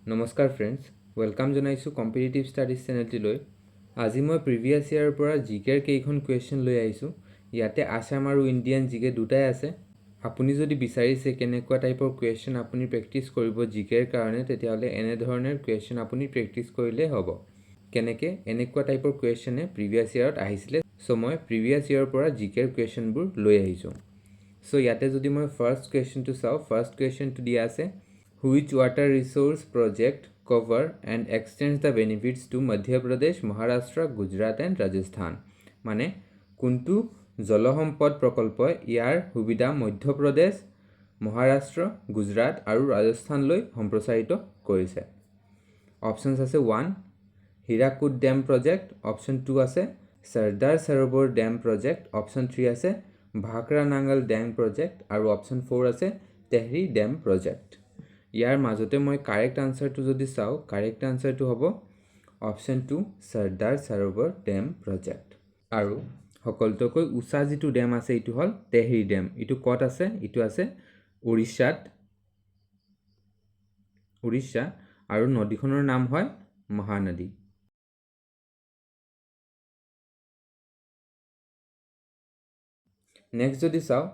নমস্কাৰ friends, welcome জনাইছোঁ competitive studies চেনেলটিলৈ। আজি মই প্ৰিভিয়াছ ইয়াৰৰ পৰা জিকেৰ কেইখন কুৱেশ্যন লৈ আহিছোঁ। ইয়াতে আছাম আৰু ইণ্ডিয়ান জিকে দুটাই আছে। আপুনি যদি বিচাৰিছে কেনেকুৱা টাইপৰ কুৱেশ্যন আপুনি প্ৰেক্টিছ কৰিব জিকেৰ কাৰণে, তেতিয়াহ'লে এনেধৰণৰ কুৱেশ্যন আপুনি প্ৰেক্টিছ কৰিলে হ'ব। কেনেকৈ এনেকুৱা টাইপৰ কুৱেশ্যনে প্ৰিভিয়াছ ইয়াৰত আহিছিলে, চ' মই প্ৰিভিয়াছ ইয়াৰৰ পৰা জিকেৰ কুৱেশ্যনবোৰ লৈ আহিছোঁ। চ' ইয়াতে যদি মই ফাৰ্ষ্ট কুৱেশ্যনটো চাওঁ, ফাৰ্ষ্ট কুৱেশ্যনটো দিয়া আছে, which water resource project cover and extends the benefits to Madhya Pradesh, Maharashtra, Gujarat and Rajasthan? মানে কোনটো জলসম্পদ প্ৰকল্পই ইয়াৰ সুবিধা মধ্যপ্ৰদেশ, মহাৰাষ্ট্ৰ, গুজৰাট আৰু ৰাজস্থানলৈ সম্প্ৰসাৰিত কৰিছে? অপশ্যনছ আছে 1 হীৰাকুদ ডেম প্ৰজেক্ট, অপশ্যন 2 আছে Sardar Sarovar dam project, option 3 আছে ভাকৰা নাঙ্গল ডেম প্ৰজেক্ট আৰু অপশ্যন 4 আছে তেহৰি ডেম প্ৰজেক্ট। ইয়াৰ মাজতে মই কাৰেক্ট আনচাৰটো যদি চাওঁ, কাৰেক্ট আনচাৰটো হ'ব option 2 Sardar Sarovar dam project. আৰু সকলোতকৈ উঁচা যিটো ডেম আছে এইটো হ'ল তেহৰি ডেম। এইটো ক'ত আছে? এইটো আছে উৰিষ্যা আৰু নদীখনৰ নাম হয় মহানদী। নেক্সট যদি চাওঁ,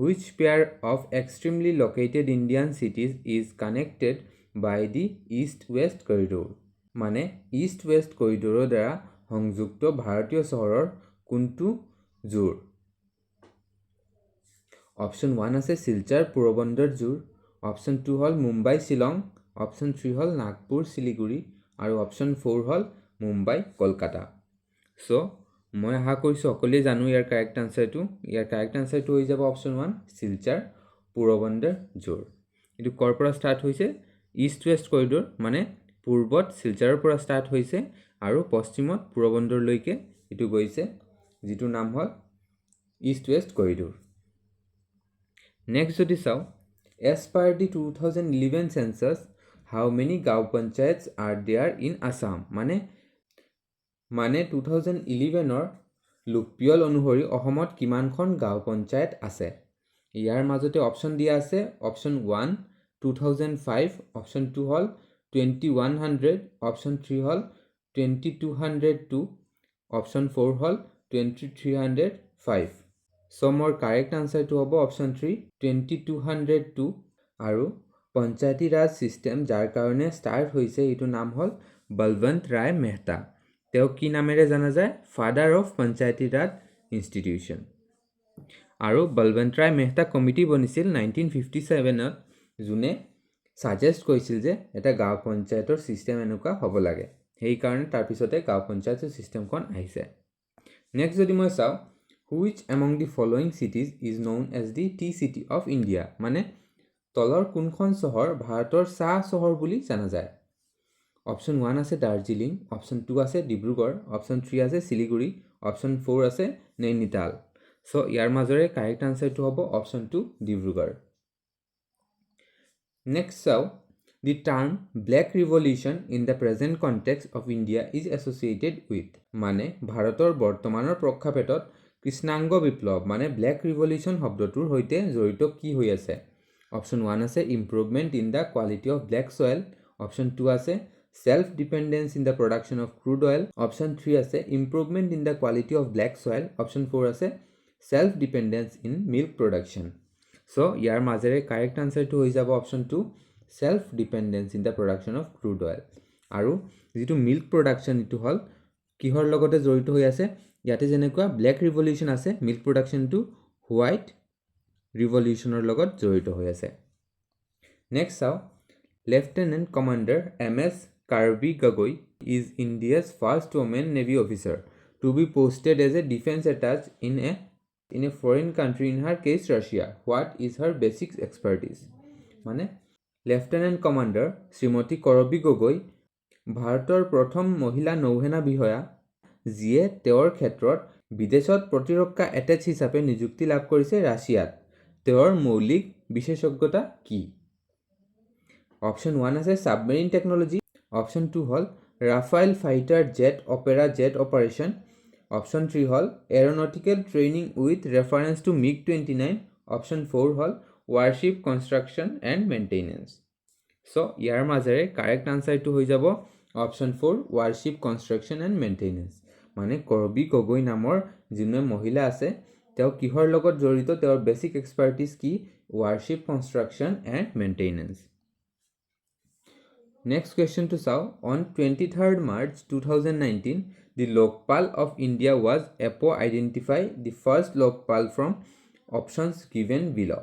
which pair of extremely located Indian cities is connected by the east-west corridor? মানে ইষ্ট ৱেষ্ট কৰিডৰৰ দ্বাৰা সংযুক্ত ভাৰতীয় চহৰৰ কোনটো জোৰ? অপশ্যন 1 আছে শিলচৰ পোৰবন্দৰ জোৰ, অপশ্যন 2 হ'ল মুম্বাই শ্বিলং, অপশ্যন 3 হ'ল নাগপুৰ শিলিগুৰি আৰু অপশ্যন 4 হ'ল মুম্বাই কলকাতা। চ' মই আশা কৰিছোঁ সকলোৱে জানো ইয়াৰ কাৰেক্ট আনচাৰটো। ইয়াৰ কাৰেক্ট আনচাৰটো হৈ যাব অপশ্যন 1 শিলচৰ পোৰবন্দৰ জোৰ। এইটো ক'ৰ পৰা ষ্টাৰ্ট হৈছে? ইষ্ট ৱেষ্ট কৰিডৰ, মানে পূৰ্বত শিলচৰৰ পৰা ষ্টাৰ্ট হৈছে আৰু পশ্চিমত পোৰবন্দৰলৈকে এইটো গৈছে, যিটোৰ নাম হ'ল ইষ্ট ৱেষ্ট কৰিডৰ। নেক্সট যদি চাওঁ, এজ পাৰ দি 2011 চেঞ্চাছ হাউ মেনি গাঁও পঞ্চায়তছ আৰ দেয়াৰ ইন আছাম? মানে 2011ৰ লোকপিয়ল অনুসৰি অসমত কিমানখন গাঁও পঞ্চায়ত আছে? ইয়াৰ মাজতে অপশ্যন দিয়া আছে, অপশ্যন 1 2005, অপশ্যন 2 হ'ল 2100, অপশ্যন 3 হ'ল 2202, অপশ্যন 4 হ'ল 2305। চ' মোৰ কাৰেক্ট আনচাৰটো হ'ব অপশ্যন 3 2202। আৰু পঞ্চায়তী ৰাজ ছিষ্টেম যাৰ কাৰণে ষ্টাৰ্ট হৈছে এইটো নাম হ'ল বলৱন্ত ৰায় মেহতা। তেওঁ কি নামেৰে জনা যায়? Father of Panchayati Raj institution. আৰু বলৱন্ত ৰায় মেহতা কমিটি বনিছিল 1957ত, যোনে ছাজেষ্ট কৰিছিল যে এটা গাঁও পঞ্চায়তৰ ছিষ্টেম এনেকুৱা হ'ব লাগে। সেইকাৰণে তাৰপিছতে গাঁও পঞ্চায়তৰ ছিষ্টেমখন আহিছে। নেক্সট যদি মই চাওঁ, which among the following cities is known as the tea city of India? মানে তলৰ কোনখন চহৰ ভাৰতৰ চাহ চহৰ বুলি জনা যায়? অপশ্যন 1 আছে দাৰ্জিলিং, অপশ্যন 2 আছে ডিব্ৰুগড়, অপশ্যন 3 আছে শিলিগুৰি, অপশ্যন 4 আছে নৈনিতাল। চ' ইয়াৰ মাজৰে কাৰেক্ট আনচাৰটো হ'ব অপশ্যন 2 ডিব্ৰুগড়। নেক্সট চাওঁ, the term black revolution in the present context of India is associated with? মানে ভাৰতৰ বৰ্তমানৰ প্ৰেক্ষাপটত কৃষ্ণাংগ বিপ্লৱ মানে ব্লেক ৰিভলিউশ্যন শব্দটোৰ সৈতে জড়িত কি হৈ আছে? অপশ্যন 1 আছে improvement in the quality of black soil, option 2 আছে self dependence in the production of crude oil, option 3 আছে improvement in the quality of black soil, option 4 আছে self dependence in milk production. So ইয়াৰ মাজেৰে correct answer to হৈ যাব option 2 self dependence in the production of crude oil. আৰু যেটো milk production ইটো হল কিহৰ লগতে জড়িত হৈ আছে? ইয়াতে যেনেকুৱা black revolution আছে, milk production to white revolutionৰ লগত জড়িত হৈ আছে। next চাও, Lieutenant Commander MS Karbi Gagoi is India's first woman Navy officer to be posted as a defense attaché in a foreign country, in her case Russia. What is her basic expertise? মানে Lieutenant Commander শ্ৰীমতী কৰবী গগৈ ভাৰতৰ প্ৰথম মহিলা নৌসেনা বিষয়া, যিয়ে তেওঁৰ ক্ষেত্ৰত বিদেশত প্ৰতিৰক্ষা এটেচ হিচাপে নিযুক্তি লাভ কৰিছে ৰাছিয়াত। তেওঁৰ মৌলিক বিশেষজ্ঞতা কি? অপশ্যন 1 আছে সাবমেৰিন টেকনলজি, অপশ্যন 2 হল Rafale fighter jet opera jet operation, option 3 হল aeronautical training with reference to MiG-29, option 4 হল warship construction and maintenance. So ইয়াৰ মাজেৰে কাৰেক্ট আনসাৰটো হৈ যাব option 4 warship construction and maintenance মানে কৰবী গগৈ নামৰ যিনে মহিলা আছে তেওঁ কিহৰ লগত জড়িত তেওঁৰ বেসিক এক্সপাৰ্টিজ কি warship construction and maintenance Next question to Sao. On 23rd March 2019, the Lokpal of India was APO identify the first Lokpal from options given below.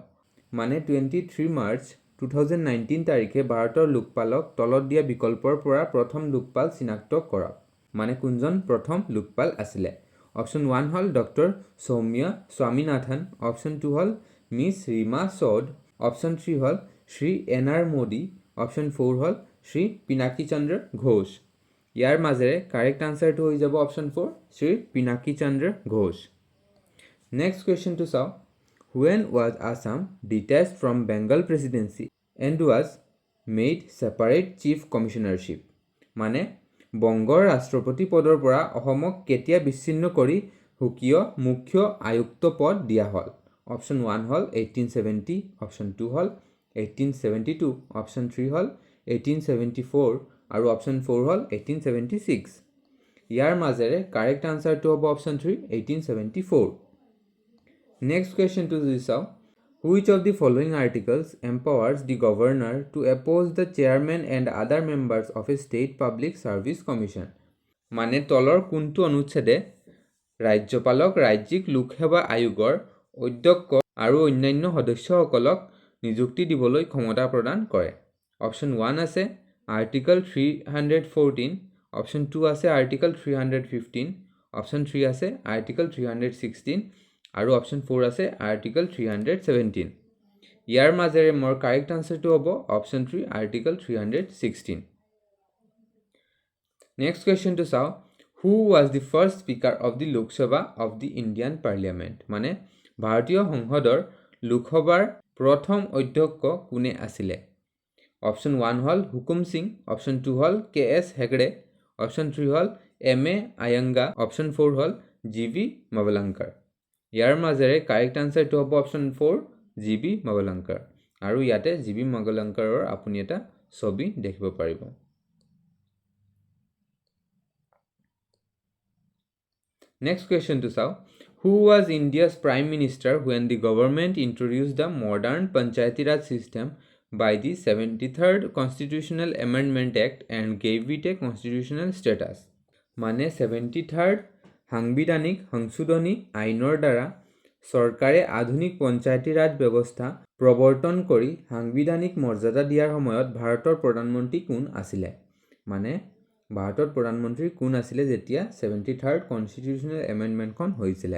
মানে 23 মাৰ্চ 2019 তাৰিখে ভাৰতৰ লোকপালক তলত দিয়া বিকল্পৰ পৰা প্ৰথম লোকপাল চিনাক্ত কৰক মানে কোনজন প্ৰথম লোকপাল আছিলে অপশন 1 হল ডক্টৰ সৌম্য স্বামীনাথন অপশন 2 হল মিস ৰীমা সৌদ অপশন 3 হল শ্ৰী এনআৰ মোদী অপশন 4 হল শ্ৰী পিনাকী চন্দ্ৰ ঘোষ ইয়াৰ মাজেৰে কাৰেক্ট আনসাৰটো হৈ যাব অপশন 4 শ্ৰী পিনাকী চন্দ্ৰ ঘোষ নেক্সট কোৱেশ্চন টু চাও When was Assam detached from Bengal presidency and was made separate chief commissionership? মানে বংগৰ ৰাষ্ট্ৰপতি পদৰ পৰা অসমক কেতিয়া বিচ্ছিন্ন কৰি হুকিয় মুখ্য আয়ুক্ত পদ দিয়া হল অপশন 1 হল 1870 অপশন 2 হল 1872 অপশন 3 হল 1874 আৰু অপশন 4 হল 1876 ইয়াৰ মাজেৰে কাৰেক্ট আনসাৰটো হ'ব option 3 1874 Next question to this out. Which of the following articles empowers the governor to oppose the chairman and other members of a state public service commission? মানে তলৰ কোনটো অনুচ্ছেদে ৰাজ্যপালক ৰাজ্যিক লোকসেৱা আয়োগৰ অধ্যক্ষ আৰু অন্যান্য সদস্যসকলক নিযুক্তি দিবলৈ ক্ষমতা প্ৰদান কৰে অপশন 1 আছে আৰ্টিকল 314 অপশন 2 আছে আৰ্টিকল 315 অপশন 3 আছে আৰ্টিকল 316 আৰু অপশন 4 আছে আৰ্টিকল 317 ইয়াৰ মাজেৰে মোৰ কাৰেক্ট আনসাৰটো হ'ব option 3 article 316 next question two চাও who was the first speaker of the Lok Sabha of the Indian Parliament মানে ভাৰতীয় সংসদৰ লোকসভাৰ প্ৰথম অধ্যক্ষ কোনে আছিল অপশন 1 হল হুকুম Singh option 2 hall K S Hegde option 3 hall M A আয়ঙ্গা option 4 hall G B মবলঙ্কাৰ ইয়াৰ মাজেৰে কাৰেক্ট আনসাৰটো হ'ব অপশন 4 জি বি মবলঙ্কাৰ আৰু ইয়াতে জি বি মবলঙ্কাৰৰ আপুনি এটা ছবি দেখিব পাৰিব নেক্সট কোৱেশ্চন টু চাও Who was India's Prime Minister when the government introduced the modern Panchayati Raj system by the 73rd Constitutional Amendment Act and gave it a constitutional status? মানে 73rd সাংবিধানিক সংশোধনী আইনৰ দ্বাৰা চৰকাৰে আধুনিক পঞ্চায়তী ৰাজ ব্যৱস্থা প্ৰৱৰ্তন কৰি সাংবিধানিক মৰ্যাদা দিয়াৰ সময়ত ভাৰতৰ প্ৰধানমন্ত্ৰী কোন আছিলে মানে ভাৰতৰ প্ৰধানমন্ত্ৰী কোন আছিলে যেতিয়া 73rd কনষ্টিটিউচনেল এমেণ্ডমেণ্টখন হৈছিল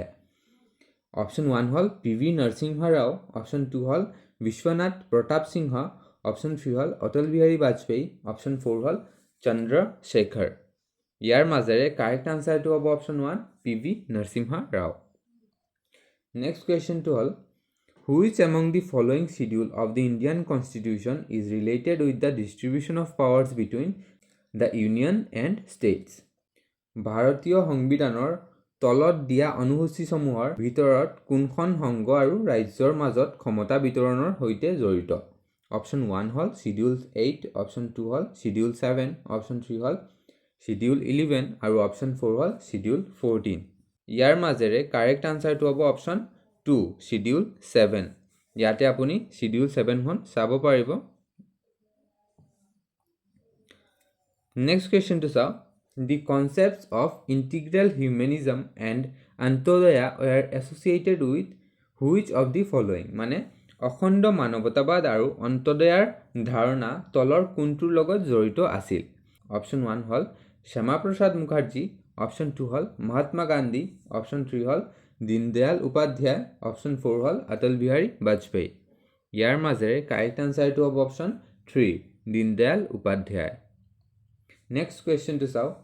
অপশন 1 হল পিভি নৰসিংহ ৰাও অপশন 2 হল বিশ্বনাথ প্ৰতাপ সিংহ অপশন 3 হল অটল বিহাৰী বাজপেয়ী অপশন 4 হল চন্দ্ৰশেখৰ ইয়াৰ মাজেৰে কাৰেক্ট আনসাৰটো হ'ব option 1 P V Narasimha Rao next question two হল Which among the following schedule of the Indian Constitution is related with the distribution of powers between the Union and States? ভাৰতীয় সংবিধানৰ তলত দিয়া অনুসূচীসমূহৰ ভিতৰত কোনখন সংঘ আৰু ৰাজ্যৰ মাজত ক্ষমতা বিতৰণৰ সৈতে জড়িত অপশন 1 হল শিডিউল 8 অপশন 2 হল শিডিউল 7 অপশন 3 হল শিডিউল 11 আৰু অপশন 4 হল শিডিউল 14 ইয়াৰ মাজেৰে কাৰেক্ট আনসাৰটো হ'ব অপশন 2 শিডিউল 7 ইয়াতে আপুনি শিডিউল 7 খন চাব পাৰিব নেক্সট কোৱেশ্চন টু চাও The concepts of integral humanism and Antodoya were associated with which of the following? মানে অখণ্ড মানৱতাবাদ আৰু অন্তোদয়াৰ ধাৰণা তলৰ কোনটোৰ লগত জড়িত আছিল অপশন 1 হল শ্যামাপ্ৰসাদ মুখাৰ্জী অপশন 2 হল মহাত্মা গান্ধী অপশন 3 হল দীনদয়াল উপাধ্যায় অপশন 4 হল অটল বিহাৰী বাজপেয়ী ইয়াৰ মাজেৰে কাৰেক্ট আনসাৰটো হ'ব option 3 Deendayal Upadhyay Next question to Sao.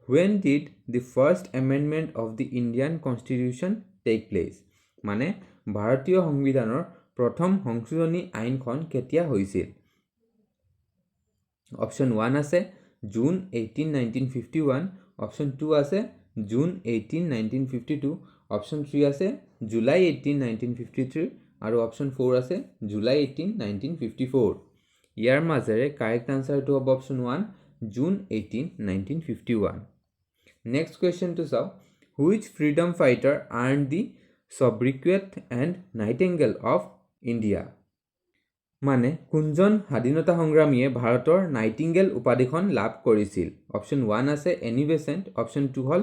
When did the first amendment of the Indian Constitution take place? মানে ভাৰতীয় সংবিধানৰ প্ৰথম সংশোধনী আইনখন কেতিয়া হৈছিল অপশন 1 আছে জুন 18 1951 অপশন 2 আছে জুন 18 1952 অপশন 3 আছে জুলাই 18 1953 আৰু অপশন 4 আছে জুলাই 18 1954 ইয়াৰ মাজেৰে কাৰেক্ট আনসাৰটো হ'ব অপশ্যন 1 জুন 18 1951 নেক্সট কুৱেশ্যনটো চাও which freedom fighter earned the sobriquet and nightingale of India মানে কোনজন স্বাধীনতা সংগ্ৰামীয়ে ভাৰতৰ নাইটিঙ্গেল উপাধিখন লাভ কৰিছিল অপশ্যন 1 আছে এনি বেচেণ্ট অপশ্যন 2 হল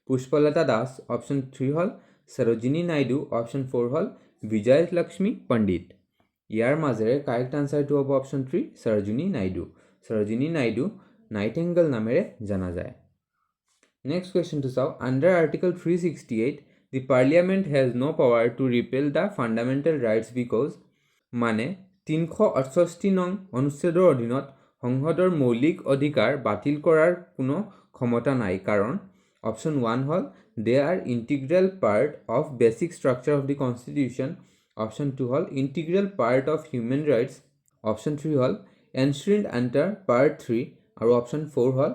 পুষ্পলতা দাস অপশ্যন 3 হল সৰোজিনী নাইডু অপশ্যন 4 হল বিজয় লক্ষ্মী পণ্ডিত ইয়াৰ মাজেৰে কাৰেক্ট আনসাৰটো হ'ব অপশ্যন 3 সৰোজিনী নাইডু নাইটিঙ্গেল নামেৰে জনা যায় নেক্সট কুৱেশ্যনটো চাও under article 368 the parliament has no power to repeal the fundamental rights because মানে 368 নং অনুচ্ছেদৰ অধীনত সংসদৰ মৌলিক অধিকাৰ বাতিল কৰাৰ কোনো ক্ষমতা নাই কাৰণ option 1 hall they are integral part of basic structure of the constitution option 2 hall integral part of human rights option 3 hall enshrined under part 3 আৰু option 4 hall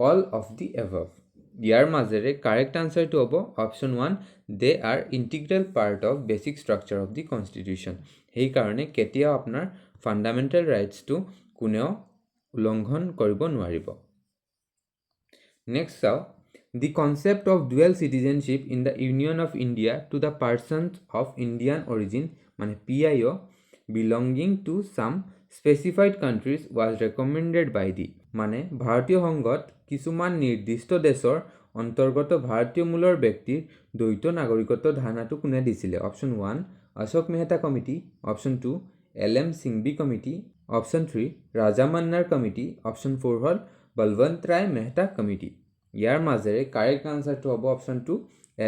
all of the above ইয়াৰ মাজেৰে কাৰেক্ট আনসাৰটো হ'ব option 1 they are integral part of basic structure of the constitution সেই কাৰণে কেতিয়াও আপোনাৰ fundamental ৰাইটছটো কোনেও উলংঘন কৰিব নোৱাৰিব নেক্সট চাও the concept of dual citizenship in the union of india to the persons of indian origin মানে PIO belonging to some specified countries was recommended by the মানে ভাৰতীয় সংঘত কিছুমান নিৰ্দিষ্ট দেশৰ অন্তৰ্গত ভাৰতীয় মূলৰ ব্যক্তিৰ দ্বৈত নাগৰিকত্ব ধাৰণাটো কোনে দিছিলে option 1 Ashok Mehta committee option 2 LM Singhvi committee option 3 Raja Mannar committee option 4 হল বলৱন্ত ৰায় মেহতা কমিটি ইয়াৰ মাজেৰে কাৰেক্ট আনসাৰটো হ'ব option 2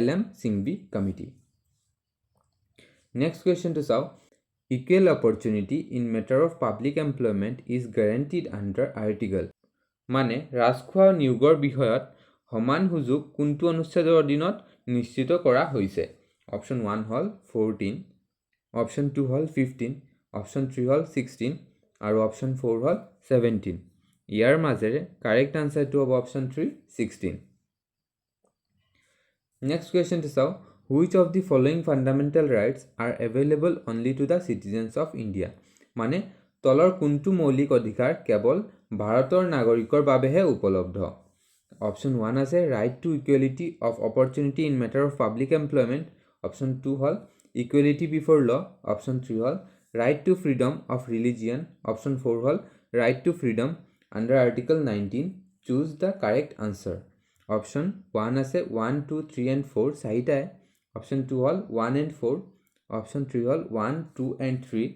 LM Singhvi committee next কুৱেশ্যনটো চাও equal opportunity in matter of public employment is guaranteed under article মানে ৰাজখোৱা নিয়োগৰ বিষয়ত সমান সুযোগ কোনটো অনুচ্ছেদৰ অধীনত নিশ্চিত কৰা হৈছে অপশ্যন 1 হল 14 অপশ্যন 2 হল 15 অপশ্যন 3 হল 16 আৰু অপশ্যন 4 হল 17 ইয়াৰ মাজেৰে কাৰেক্ট আনসাৰটো হ'ব অপশ্যন 3 16 নেক্সট কুৱেশ্যনটো চাও which of the following fundamental rights are available only to the citizens of India মানে তলৰ কোনটো মৌলিক অধিকাৰ কেৱল ভাৰতৰ নাগৰিকৰ বাবেহে উপলব্ধ অপশ্যন 1 আছে right to equality of opportunity in matter of public employment option 2 hall equality before law option 3 hall right to freedom of religion option 4 hall right to freedom under article 19 choose the correct answer option 1 আছে 1 2 3 and 4 চাৰিটাই option 2 হল 1 and 4 option 3 হল 1 2 and 3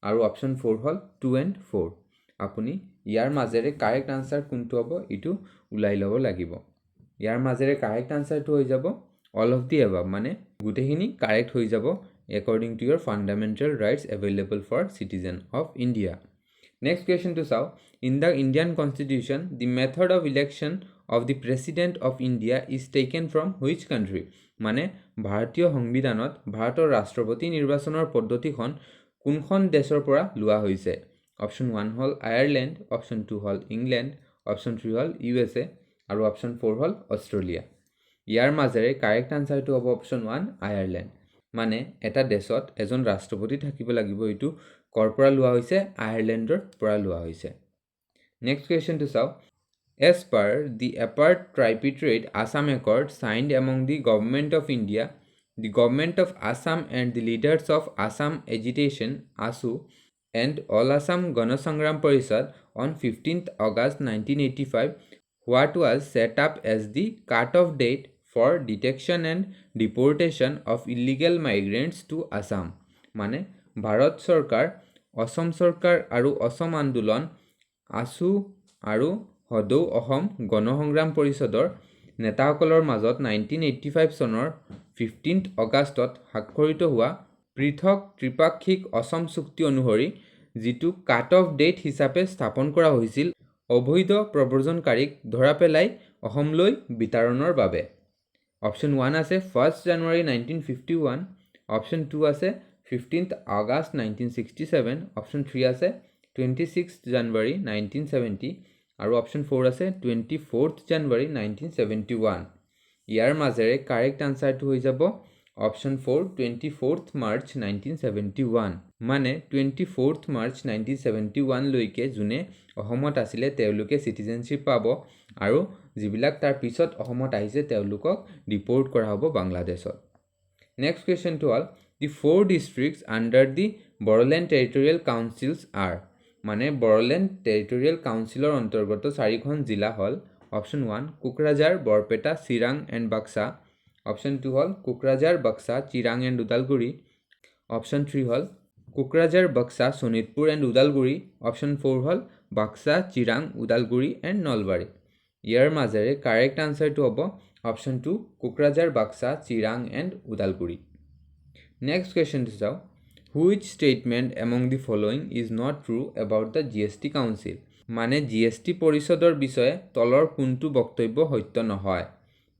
আৰু option 4 hall 2 and 4 আপুনি ইয়াৰ মাজেৰে correct answer কোনটো হ'ব ইটো উলাই ল'ব লাগিব ইয়াৰ মাজেৰে কাৰেক্ট আনসাৰটো হৈ যাব all of the above মানে গুটেখিনি কাৰেক্ট হৈ যাব according to your fundamental rights available for citizen of India next question to saw in the Indian constitution the method of election of the president of India is taken from which country মানে ভাৰতীয় সংবিধানত ভাৰতৰ ৰাষ্ট্ৰপতি নিৰ্বাচনৰ পদ্ধতিখন কোনখন দেশৰ পৰা লোৱা হৈছে অপশ্যন 1 হল আয়াৰলেণ্ড অপশ্যন 2 হল ইংলেণ্ড অপশ্যন 3 হল USA আৰু অপশ্যন 4 হল অষ্ট্ৰেলিয়া ইয়াৰ মাজেৰে কাৰেক্ট আনসাৰটো হ'ব অপশ্যন 1 আয়াৰলেণ্ড মানে এটা দেশত এজন ৰাষ্ট্ৰপতি থাকিব লাগিব এটো কৰ পৰা লোৱা হৈছে আয়াৰলেণ্ডৰ পৰা লোৱা হৈছে নেক্সট কুৱেশ্যন টু চাও as per the apart tripartite Assam Accord signed among the government of India the government of Assam and the leaders of Assam agitation ASU and All Assam Gana Sangram Parishad on 15th August 1985 what was set up as the cut-off date for detection and deportation of illegal migrants to Assam মানে ভাৰত চৰকাৰ অসম চৰকাৰ আৰু অসম আন্দোলন ASU আৰু হদৌ অসম গণসংগ্ৰাম পৰিষদৰ নেতাসকলৰ মাজত 1985 চনৰ 15th অগাষ্টত স্বাক্ষৰিত হোৱা পৃথক ত্ৰিপাক্ষিক অসম চুক্তি অনুসৰি যিটো কাট অফ ডেট হিচাপে স্থাপন কৰা হৈছিল অবৈধ প্ৰব্ৰজনকাৰীক ধৰা পেলাই অসমলৈ বিতৰণৰ বাবে অপশ্যন 1 আছে 1st জানুৱাৰী 1951 অপশ্যন 2 আছে 15th অগাষ্ট 1967 অপশ্যন 3 আছে 26th জানুৱাৰী 1970 আৰু অপশ্যন 4 আছে 24th জানুৱাৰী 1971 ইয়াৰ মাজেৰে কাৰেক্ট আনসাৰটো হৈ যাব অপশ্যন 4 24th March 1971 মানে 24th March 1971 লৈকে যোনে অসমত আছিলে তেওঁলোকে সিটিজেনশিপ পাব আৰু যিবিলাক তাৰ পিছত অসমত আহিছে তেওঁলোকক ডিপোৰ্ট কৰা হ'ব বাংলাদেশত next question to all the 4 districts under the Bodoland Territorial Councils are মানে বড়োলেণ্ড টেৰিটৰিয়েল কাউন্সিলৰ অন্তৰ্গত 4খন জিলা হল option 1 Kokrajhar Barpeta Chirang and Baksa option 2 হল কোকৰাঝাৰ বাক্সা চিৰাং এণ্ড উদালগুৰি অপশ্যন 3 হল কোকৰাঝাৰ বাক্সা শোণিতপুৰ এণ্ড উদালগুৰি অপশ্যন 4 হল বাক্সা চিৰাং উদালগুৰি এণ্ড নলবাৰী ইয়াৰ মাজেৰে কাৰেক্ট আনসাৰটো হ'ব option 2 Kokrajhar Baksa Chirang and Udalguri next কোৱেশ্চনটো চাও Which statement among the following is not true about the GST Council? মানে GST পৰিষদৰ বিষয়ে তলৰ কোনটো বক্তব্য সত্য নহয়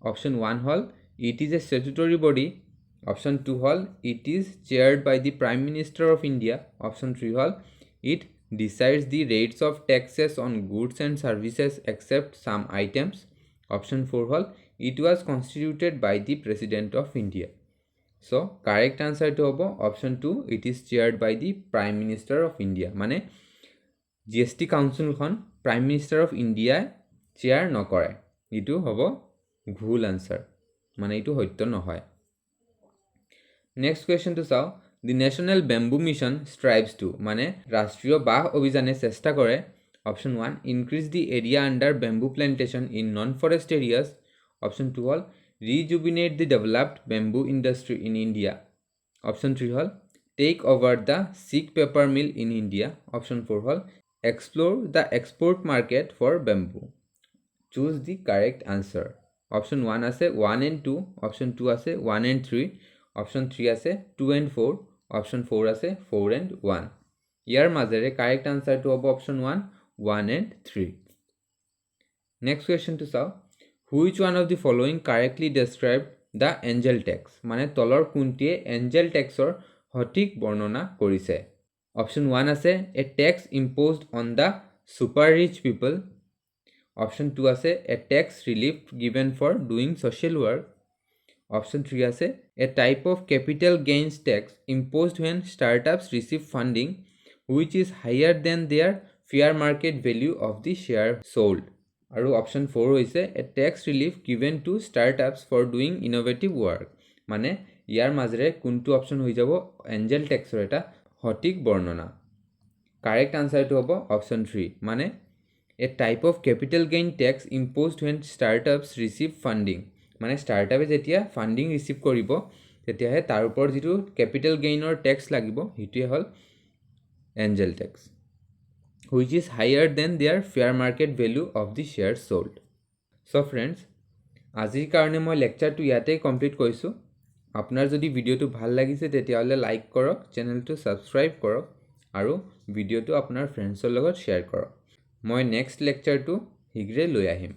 option 1 hall it is a statutory body option 2 hall it is chaired by the Prime Minister of India option 3 hall it decides the rates of taxes on goods and services except some items option 4 hall it was constituted by the President of India So, correct answer to hobo option 2 it is chaired by the Prime Minister of India মানে GST Council খন Prime Minister of India chair নকৰে ইটো হবো ভুল answer মানে ইটো সত্য নহয় নেক্সট কোৱেশ্চন টু চাও the national bamboo mission strives to মানে ৰাষ্ট্ৰীয় বাঁহ অভিযানে চেষ্টা কৰে option 1 increase the area under bamboo plantation in non forest areas option 2 hall rejuvenate the developed bamboo industry in India. Option 3 hol take over the Sikh paper mill in India. Option 4 hol explore the export market for bamboo. Choose the correct answer. Option 1 ase 1 and 2. Option 2 ase 1 and 3. Option 3 ase 2 and 4. Option 4 ase 4 and 1. Here mazere correct answer to option 1 1 and 3. Next question to solve. Which one of the following correctly described the angel tax? মানে তলৰ কোনটিয়ে angel taxৰ সঠিক বৰ্ণনা কৰিছে option 1 আছে a tax imposed on the super rich people option 2 আছে a tax relief given for doing social work option 3 আছে a type of capital gains tax imposed when startups receive funding which is higher than their fair market value of the share sold আৰু option 4 হৈছে a tax relief given to startups for doing innovative work মানে ইয়াৰ মাজৰে কোনটো option হৈ যাব Angel ট্যাক্সৰ এটা সঠিক বৰ্ণনা কাৰেক্ট আনসাৰটো হ'ব অপশ্যন 3 মানে a type of capital gain tax imposed when startups receive funding মানে startupে যেতিয়া ফান্ডিং ৰিসিভ কৰিব তেতিয়াহে তাৰ ওপৰ যেটো ক্যাপিটাল গেইনৰ ট্যাক্স লাগিব হিটোৱে হল angel tax which is higher than their fair market value of the shares sold. So friends, আজিৰ কাৰণে মই লেকচাৰটো ইয়াতে কমপ্লিট কৰিছো আপোনাৰ যদি ভিডিওটো ভাল লাগিছে তেতিয়াহলে লাইক কৰক চেনেলটো সাবস্ক্ৰাইব কৰক আৰু ভিডিওটো আপোনাৰ ফ্ৰেণ্ডছৰ লগত শেয়াৰ কৰক মই নেক্সট লেকচাৰটো শীঘ্ৰে লৈ আহিম